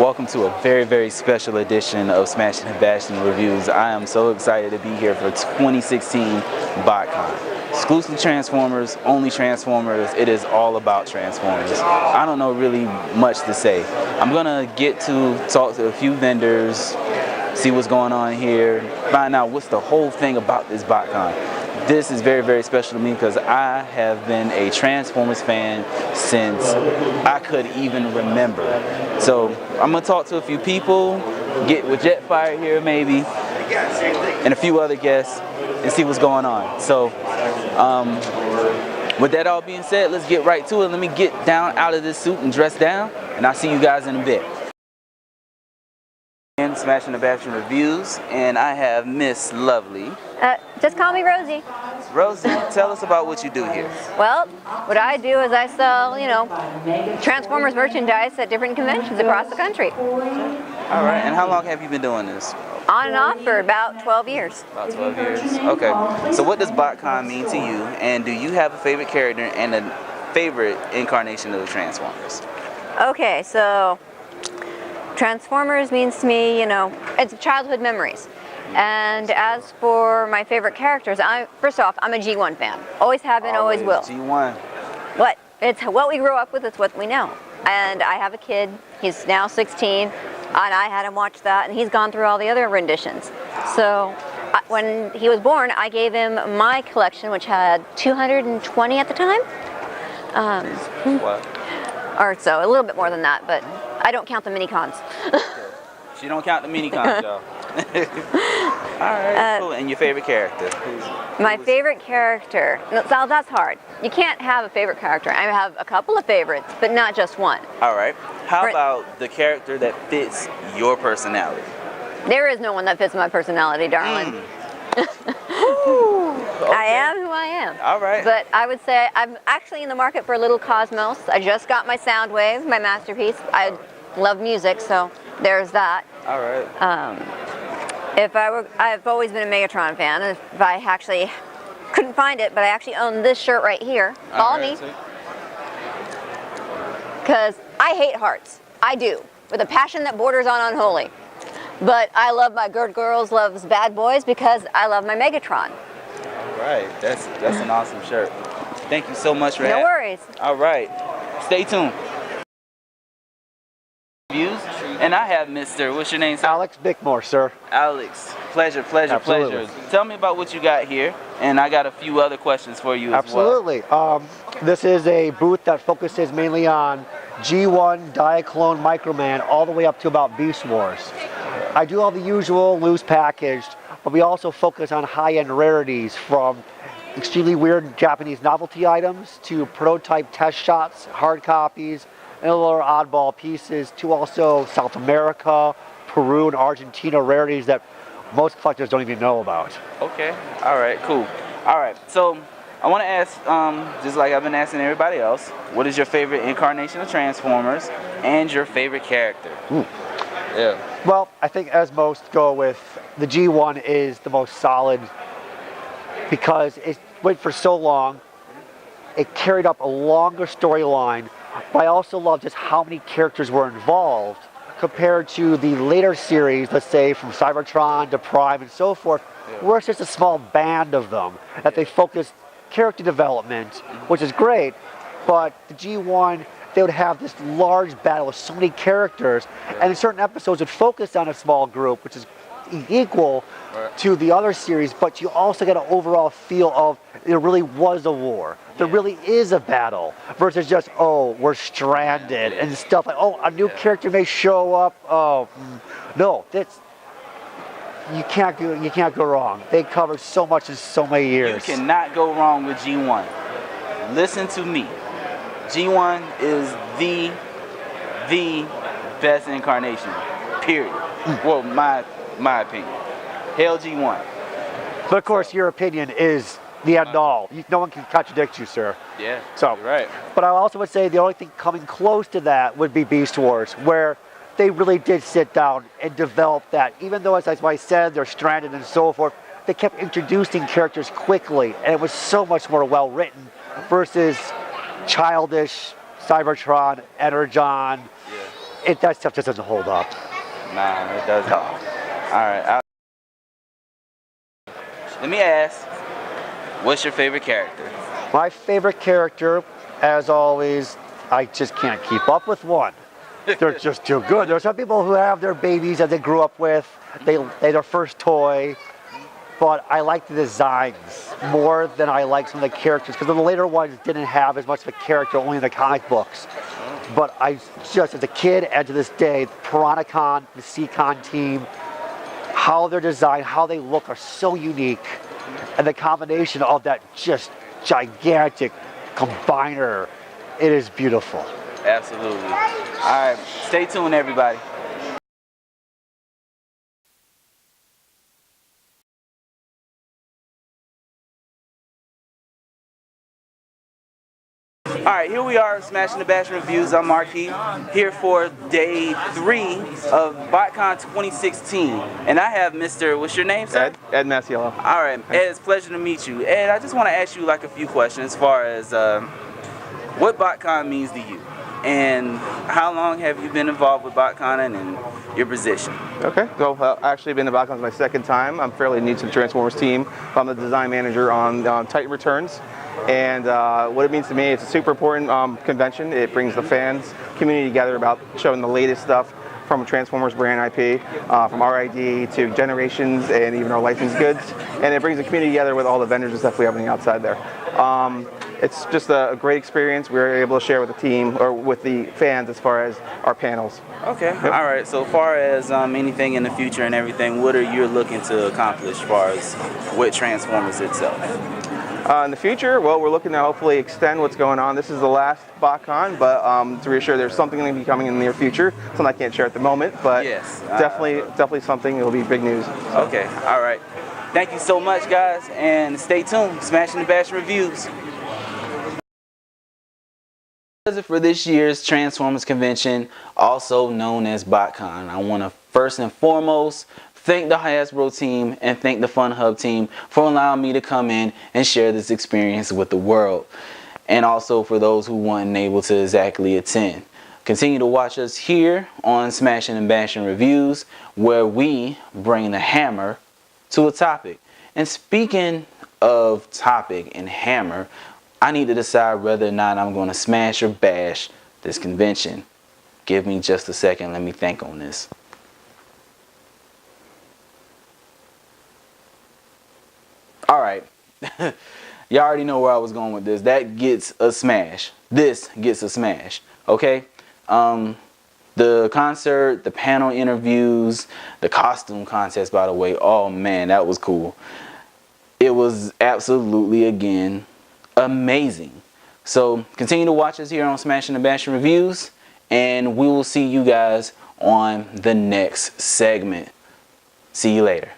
Welcome to a very, very special edition of Smashin' and Bashin' Reviews. I am so excited to be here for 2016 BotCon. Exclusive Transformers, only Transformers. It is all about Transformers. I don't know really much to say. I'm gonna get to talk to a few vendors, see what's going on here, find out what's the whole thing about this BotCon. This is very, very special to me because I have been a Transformers fan since I could even remember. So I'm gonna talk to a few people, get with Jetfire here maybe, and a few other guests, and see what's going on. So with that all being said, let's get right to it. Let me get down out of this suit and dress down, and I'll see you guys in a bit. And Smashin' and Bashin' Reviews, and I have Miss Lovely. Just call me Rosie. Rosie, tell us about what you do here. Well, what I do is I sell, Transformers merchandise at different conventions across the country. All right, and how long have you been doing this? On and off for about 12 years. About 12 years. Okay. So what does BotCon mean to you, and do you have a favorite character and a favorite incarnation of the Transformers? Okay, so Transformers means to me, it's childhood memories. And as for my favorite characters, first off, I'm a G1 fan. Always have been, always will. G1. What? It's what we grew up with, it's what we know. And I have a kid, he's now 16, and I had him watch that, and he's gone through all the other renditions. So when he was born, I gave him my collection, which had 220 at the time. What? Or so, a little bit more than that, but I don't count the mini-cons. She don't count the mini-cons, y'all. Alright, cool. And your favorite character? My favorite character? No, Sal, that's hard. You can't have a favorite character. I have a couple of favorites, but not just one. Alright. How about the character that fits your personality? There is no one that fits my personality, darling. Okay. I am who I am. Alright. But I would say I'm actually in the market for a little Cosmos. I just got my Soundwave, my masterpiece. I love music, so there's that. Alright. I've always been a Megatron fan. If I actually couldn't find it, but I actually own this shirt right here. Follow me. Because I hate hearts. I do. With a passion that borders on unholy. But I love my good girls, loves bad boys because I love my Megatron. Alright. That's an awesome shirt. Thank you so much for No worries. Alright. Stay tuned. And I have Mr. What's your name, sir? Alex Bickmore, sir. Alex, pleasure, Absolutely. pleasure. Tell me about what you got here, and I got a few other questions for you as well. Absolutely. This is a booth that focuses mainly on G1, Diaclone, Microman, all the way up to about Beast Wars. I do all the usual loose packaged, but we also focus on high-end rarities from extremely weird Japanese novelty items to prototype test shots, hard copies, and a little oddball pieces to also South America, Peru, and Argentina rarities that most collectors don't even know about. Okay, all right, cool. All right, so I want to ask, just like I've been asking everybody else, what is your favorite incarnation of Transformers and your favorite character? Yeah. Well, I think as most go with, the G1 is the most solid because it went for so long. It carried up a longer storyline. But I also love just how many characters were involved compared to the later series, let's say from Cybertron to Prime and so forth, where it's just a small band of them that they focused character development, which is great. But the G1, they would have this large battle with so many characters, and in certain episodes would focus on a small group, which is equal to the other series, but you also get an overall feel of there really was a war. There really is a battle versus just, oh, we're stranded and stuff like, oh, a new character may show up. Oh, no, that's, you can't go wrong. They covered so much in so many years. You cannot go wrong with G1. Listen to me. G1 is the best incarnation, period. Well, my opinion. Hail G1. But of course, your opinion is the end all. No one can contradict you, sir. Yeah, so, you're right. But I also would say the only thing coming close to that would be Beast Wars, where they really did sit down and develop that. Even though, as I said, they're stranded and so forth, they kept introducing characters quickly, and it was so much more well written versus childish Cybertron, Energon, that stuff just doesn't hold up. Nah, it doesn't. No. All right. Let me ask, what's your favorite character? My favorite character, as always, I just can't keep up with one. They're just too good. There are some people who have their babies that they grew up with, they their first toy, but I like the designs more than I like some of the characters, because the later ones didn't have as much of a character, only in the comic books. But I just, as a kid and to this day, PiranhaCon, the CCon team, how they're designed, how they look are so unique. And the combination of that just gigantic combiner, it is beautiful. Absolutely. All right, stay tuned, everybody. All right, here we are, SmashinBashin Reviews. I'm Marquis, here for day 3 of BotCon 2016. And I have Mr., what's your name, sir? Ed Masiello. All right, Ed, it's a pleasure to meet you. Ed, I just want to ask you like a few questions as far as what BotCon means to you. And how long have you been involved with BotCon and your position? Okay, so I've actually been to BotCon my second time. I'm fairly new to the Transformers team. I'm the design manager on Titan Returns. And what it means to me, it's a super important convention. It brings the fans community together about showing the latest stuff from Transformers brand IP, from RID to Generations and even our licensed goods. And it brings the community together with all the vendors and stuff we have on the outside there. It's just a great experience. We were able to share with the team or with the fans as far as our panels. Okay, yep. All right. So far as anything in the future and everything, what are you looking to accomplish as far as with Transformers itself? In the future, well, we're looking to hopefully extend what's going on. This is the last BotCon, but to reassure there's something going to be coming in the near future. Something I can't share at the moment, but yes, definitely something. It'll be big news. Okay, all right. Thank you so much, guys, and stay tuned. SmashinBashin Reviews. For this year's Transformers convention, also known as BotCon, I want to first and foremost thank the hasbro team and thank the Fun Hub team for allowing me to come in and share this experience with the world. And also for those who weren't able to exactly attend. Continue to watch us here on SmashinBashin Reviews, where we bring the hammer to a topic. And speaking of topic and hammer, I need to decide whether or not I'm going to smash or bash this convention. Give me just a second. Let me think on this. All right. You already know where I was going with this. That gets a smash. This gets a smash. Okay? The concert, the panel interviews, the costume contest, by the way. Oh, man, that was cool. It was absolutely, again, amazing. So continue to watch us here on SmashinBashin Reviews, and we will see you guys on the next segment. See you later.